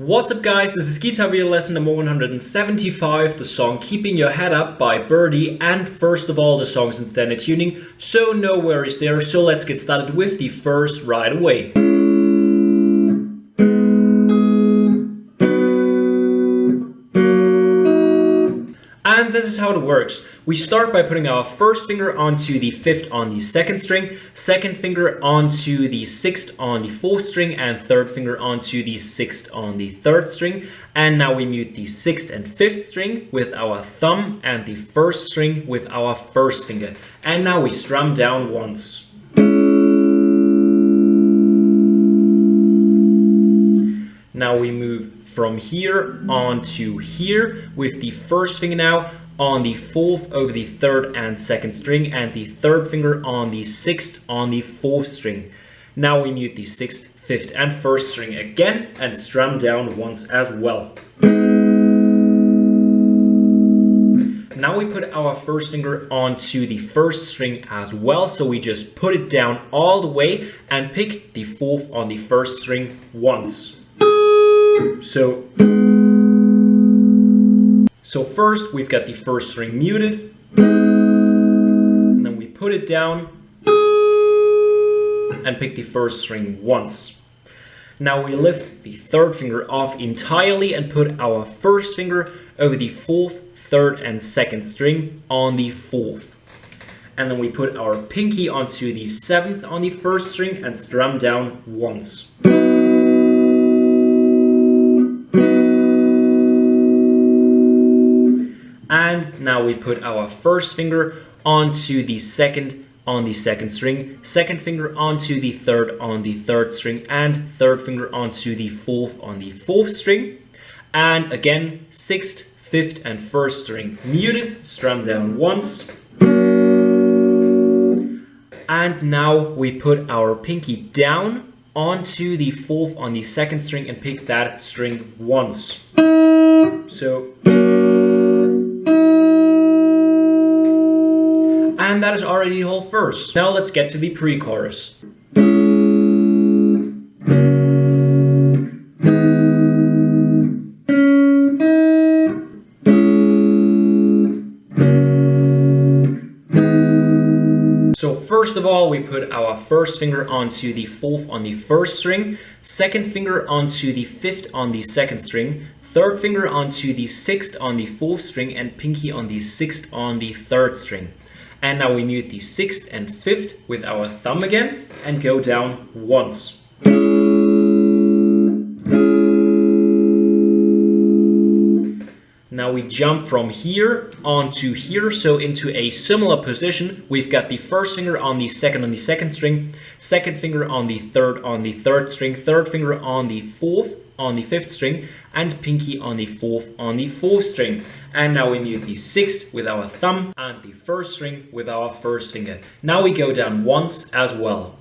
What's up guys, this is guitar video lesson number 175, the song Keeping Your Head Up by Birdy, and first of all the song's in standard tuning, so no worries there, so let's get started with the first right away. And this is how it works. We start by putting our first finger onto the 5th on the 2nd string, second finger onto the 6th on the 4th string, and third finger onto the 6th on the 3rd string. And now we mute the 6th and 5th string with our thumb and the 1st string with our 1st finger. And now we strum down once. Now we move from here on to here with the 1st finger now on the 4th over the 3rd and 2nd string, and the 3rd finger on the 6th on the 4th string. Now we mute the 6th, 5th and 1st string again and strum down once as well. Now we put our 1st finger onto the 1st string as well, so we just put it down all the way and pick the 4th on the 1st string once. So first we've got the 1st string muted, and then we put it down and pick the 1st string once. Now we lift the 3rd finger off entirely and put our 1st finger over the 4th, 3rd and 2nd string on the 4th. And then we put our pinky onto the 7th on the 1st string and strum down once. And now we put our 1st finger onto the 2nd on the 2nd string, 2nd finger onto the 3rd on the 3rd string, and 3rd finger onto the 4th on the 4th string. And again, 6th, 5th and 1st string muted, strum down once. And now we put our pinky down onto the 4th on the 2nd string and pick that string once. And that is already the whole verse. Now let's get to the pre-chorus. So first of all, we put our 1st finger onto the 4th on the 1st string, 2nd finger onto the 5th on the 2nd string, 3rd finger onto the 6th on the 4th string, and pinky on the 6th on the 3rd string. And now we mute the 6th and 5th with our thumb again and go down once. Now we jump from here onto here, so into a similar position. We've got the 1st finger on the 2nd on the 2nd string, 2nd finger on the 3rd on the 3rd string, 3rd finger on the 4th on the 5th string, and pinky on the 4th on the 4th string. And now we mute the 6th with our thumb and the 1st string with our 1st finger. Now we go down once as well.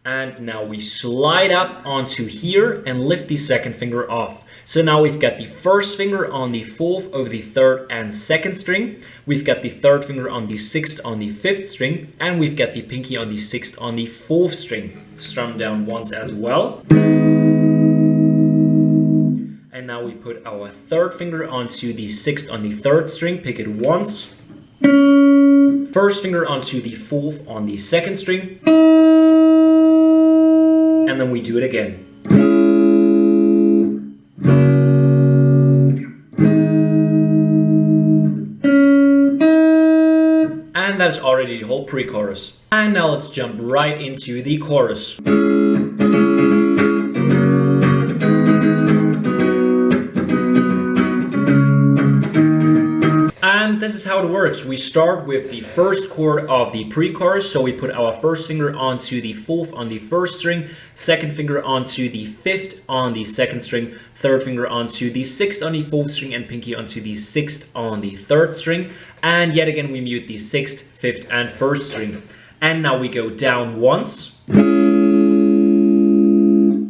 And now we slide up onto here and lift the 2nd finger off. So now we've got the 1st finger on the 4th over the 3rd and 2nd string. We've got the 3rd finger on the 6th on the 5th string. And we've got the pinky on the 6th on the 4th string. Strum down once as well. And now we put our 3rd finger onto the 6th on the 3rd string. Pick it once. 1st finger onto the 4th on the 2nd string. And then we do it again. And that is already the whole pre-chorus. And now let's jump right into the chorus. And this is how it works. We start with the 1st chord of the pre-chorus, so we put our 1st finger onto the 4th on the 1st string, 2nd finger onto the 5th on the 2nd string, 3rd finger onto the 6th on the 4th string, and pinky onto the 6th on the 3rd string. And yet again we mute the 6th, 5th and 1st string. And now we go down once.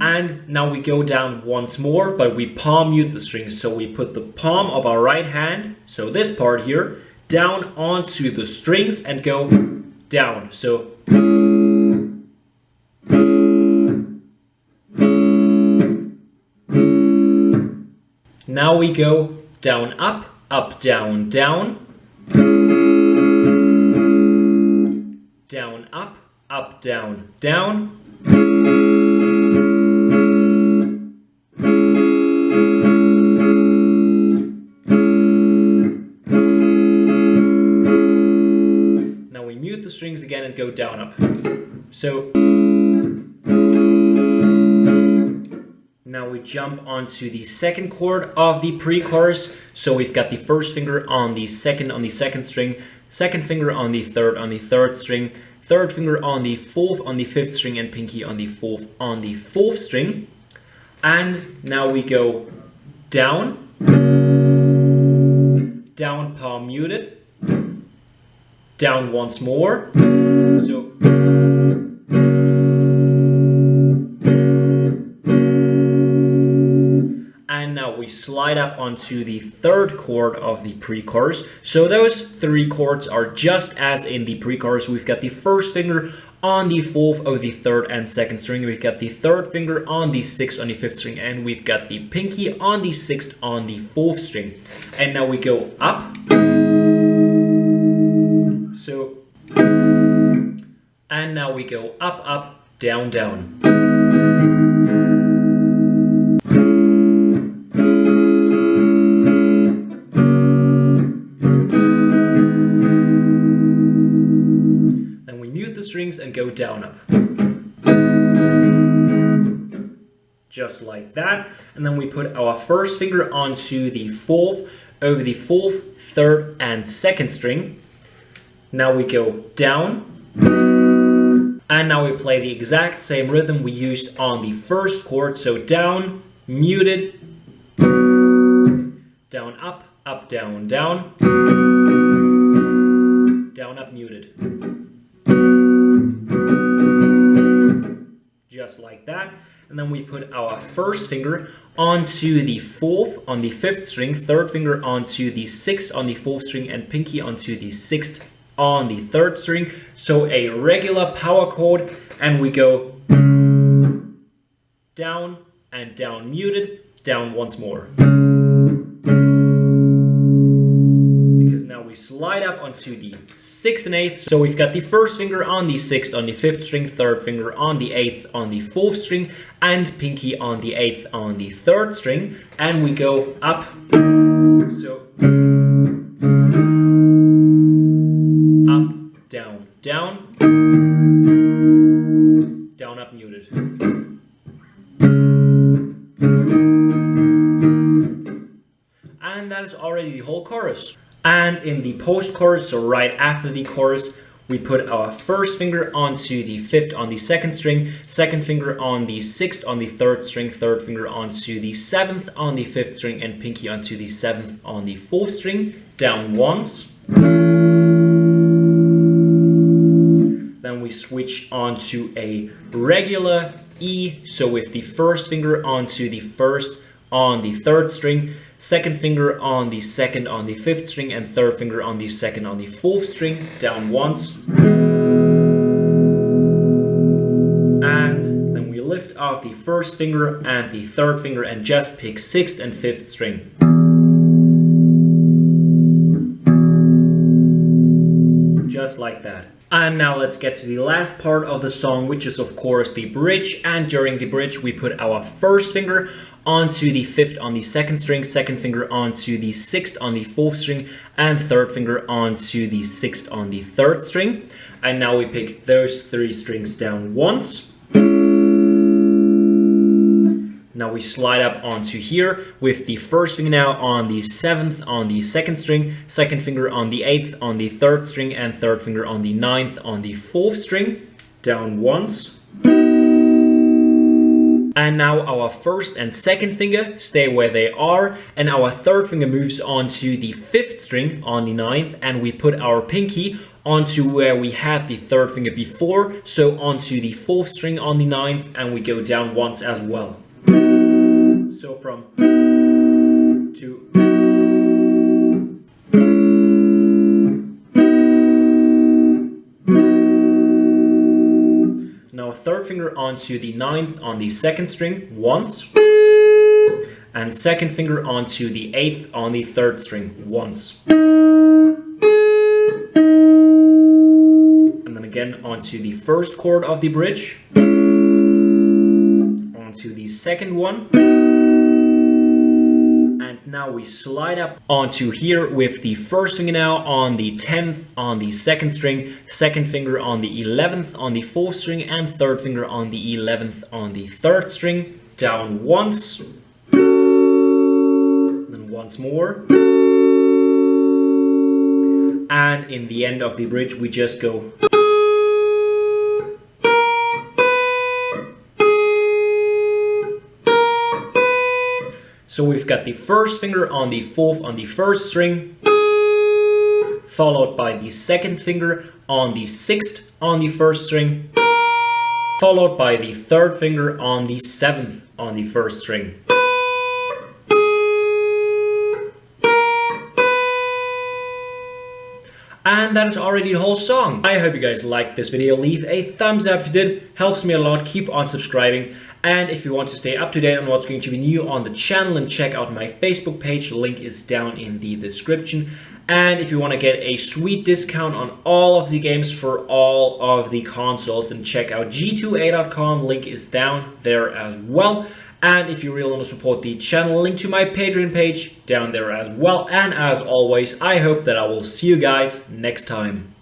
And now we go down once more, but we palm mute the strings. So we put the palm of our right hand, so this part here, down onto the strings and go down. So now we go down, up, down, down. Down, up, down, down. Now we mute the strings again and go down, up. So now we jump onto the second chord of the pre-chorus. So we've got the first finger on the second string, second finger on the third string, third finger on the fourth on the fifth string, and pinky on the fourth string. And now we go down, down, palm muted, down once more. So and now we slide up onto the third chord of the pre-chorus. So those three chords are just as in the pre-chorus. We've got the first finger on the fourth of the third and second string. We've got the third finger on the sixth on the fifth string, and we've got the pinky on the sixth on the fourth string. And now we go up. So, and now we go up, down, down. Then we mute the strings and go down, up. Just like that. And then we put our first finger onto the fourth, over the fourth, third, and second string. Now we go down, and now we play the exact same rhythm we used on the first chord. So down, muted, down, up, down, down, down, up, muted. Just like that. And then we put our first finger onto the fourth on the fifth string, third finger onto the sixth on the fourth string, and pinky onto the sixth on the third string. So a regular power chord, and we go down and down muted, down once more. Because now we slide up onto the sixth and eighth. So we've got the first finger on the sixth on the fifth string, third finger on the eighth on the fourth string, and pinky on the eighth on the third string, and we go up. So down, down, down, up, muted. And that is already the whole chorus. And in the post-chorus, so right after the chorus, we put our first finger onto the fifth on the second string, second finger on the sixth on the third string, third finger onto the seventh on the fifth string, and pinky onto the seventh on the fourth string, down once. Then we switch on to a regular E, so with the first finger onto the first on the third string, second finger on the second on the fifth string, and third finger on the second on the fourth string, down once. And then we lift off the first finger and the third finger and just pick sixth and fifth string. Just like that. And now let's get to the last part of the song, which is of course the bridge. And during the bridge we put our first finger onto the fifth on the second string, second finger onto the sixth on the fourth string, and third finger onto the sixth on the third string. And now we pick those three strings down once. Now we slide up onto here with the first finger now on the seventh on the second string, second finger on the eighth on the third string, and third finger on the ninth on the fourth string, down once. And now our first and second finger stay where they are, and our third finger moves on to the fifth string on the ninth, and we put our pinky onto where we had the third finger before, so onto the fourth string on the ninth, and we go down once as well. So from to now third finger onto the ninth on the second string once, and second finger onto the 8th on the 3rd string once. And then again onto the first chord of the bridge, onto the second one, and now we slide up onto here with the first finger now on the 10th on the 2nd string, second finger on the 11th on the 4th string, and third finger on the 11th on the 3rd string, down once, then once more, and in the end of the bridge we just go. So we've got the first finger on the 4th on the 1st string, followed by the second finger on the 6th on the 1st string, followed by the third finger on the 7th on the 1st string. And that is already the whole song. I hope you guys liked this video. Leave a thumbs up if you did. Helps me a lot. Keep on subscribing. And if you want to stay up to date on what's going to be new on the channel and check out my Facebook page, link is down in the description. And if you want to get a sweet discount on all of the games for all of the consoles, then check out g2a.com. Link is down there as well. And if you really want to support the channel, link to my Patreon page down there as well. And as always, I hope that I will see you guys next time.